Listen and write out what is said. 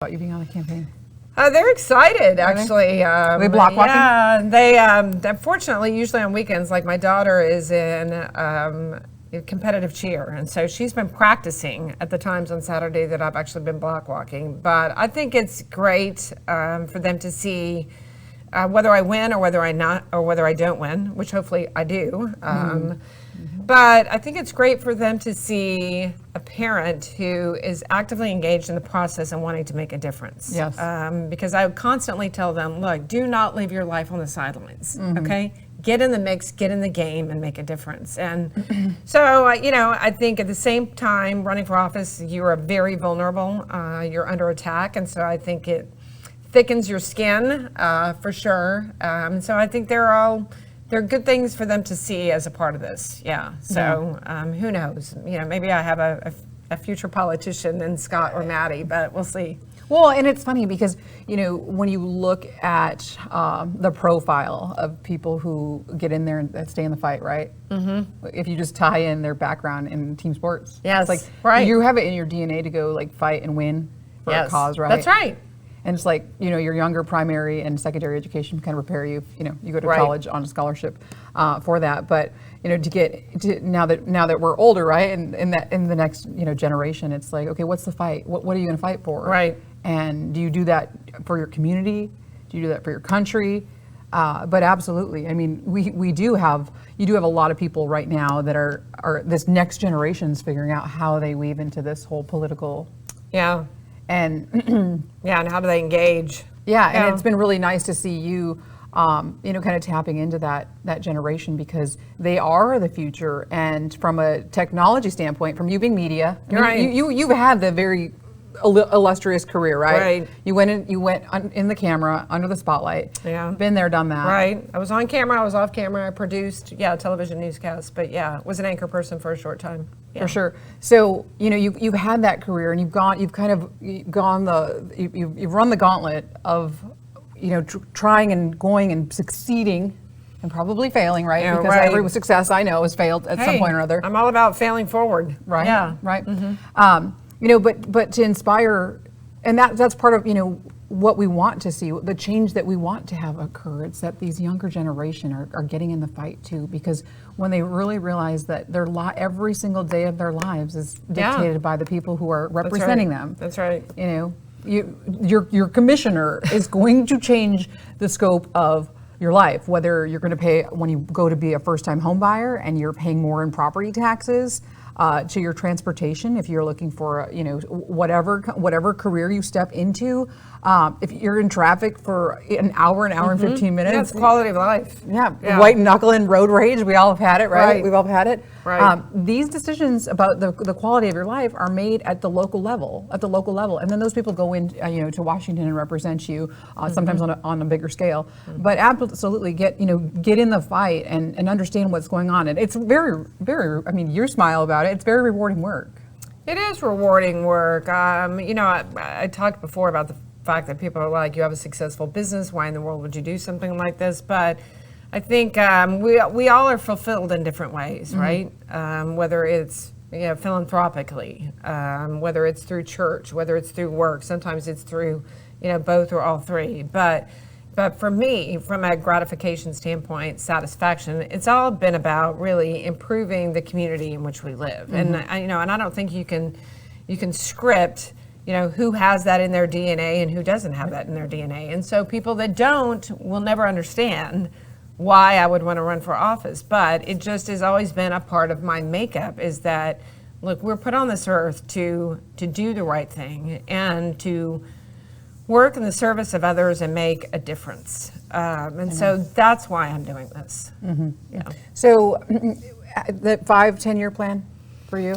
about you being on the campaign? They're excited, actually. Are they block walking? Yeah, they fortunately, usually on weekends, like my daughter is in competitive cheer, and so she's been practicing at the times on Saturday that I've actually been block walking. But I think it's great for them to see whether I win or whether I don't win, which hopefully I do. But I think it's great for them to see a parent who is actively engaged in the process and wanting to make a difference. Yes. Because I would constantly tell them, look, do not live your life on the sidelines, okay? Get in the mix, get in the game, and make a difference. And so, I think at the same time, running for office, you are very vulnerable. You're under attack, and so I think it thickens your skin for sure. So I think they're good things for them to see as a part of this. Yeah. So who knows? Maybe I have a future politician in Scott or Maddie, but we'll see. Well, and it's funny because, when you look at the profile of people who get in there and stay in the fight, right? Mm-hmm. If you just tie in their background in team sports. Yes, it's right. You have it in your DNA to go fight and win for a cause, right? That's right. And it's your younger primary and secondary education kind of prepare you, you go to college on a scholarship for that. But, to get to now that we're older, right? And in the next, generation, it's okay, what's the fight? What are you going to fight for? Right. And do you do that for your community? Do you do that for your country? But absolutely. I mean, you do have a lot of people right now that are this next generation's figuring out how they weave into this whole political. Yeah. And and how do they engage? Yeah, and it's been really nice to see you, kind of tapping into that generation because they are the future. And from a technology standpoint, from you being media, you've had the very illustrious career, right? Right. You went in the camera, under the spotlight. Yeah. Been there, done that. Right. I was on camera. I was off camera. I produced, television newscasts. But was an anchor person for a short time. Yeah. For sure. So you've had that career, and you've run the gauntlet of trying and going and succeeding and probably failing, right? Yeah, because every success I know has failed at some point or other. I'm all about failing forward. Right. Yeah. Right. Mm-hmm. But to inspire, and that's part of what we want to see, the change that we want to have occur. It's that these younger generation are getting in the fight too, because when they really realize that every single day of their lives is dictated by the people who are representing them. That's right. Your commissioner is going to change the scope of your life, whether you're going to pay when you go to be a first-time home buyer and you're paying more in property taxes, to your transportation, if you're looking for whatever career you step into, if you're in traffic for an hour and 15 minutes. That's quality of life. Yeah. White knuckle and road rage, we all have had it, right? We've all had it. Right. These decisions about the quality of your life are made at the local level, and then those people go in, to Washington and represent you, sometimes on a bigger scale. But absolutely get in the fight and understand what's going on. And it's very, very, you smile about it. It's very rewarding work. It is rewarding work. I talked before about the fact that people are like, you have a successful business, why in the world would you do something like this? But I think we all are fulfilled in different ways, right? Whether it's philanthropically, whether it's through church, whether it's through work, sometimes it's through both or all three. But for me, from a gratification standpoint, satisfaction, it's all been about really improving the community in which we live. And I don't think you can script who has that in their DNA and who doesn't have that in their DNA. And so people that don't will never understand why I would want to run for office. But it just has always been a part of my makeup, is that, look, we're put on this earth to do the right thing and to work in the service of others and make a difference. So that's why I'm doing this. Yeah. So the 5-10 year plan for you?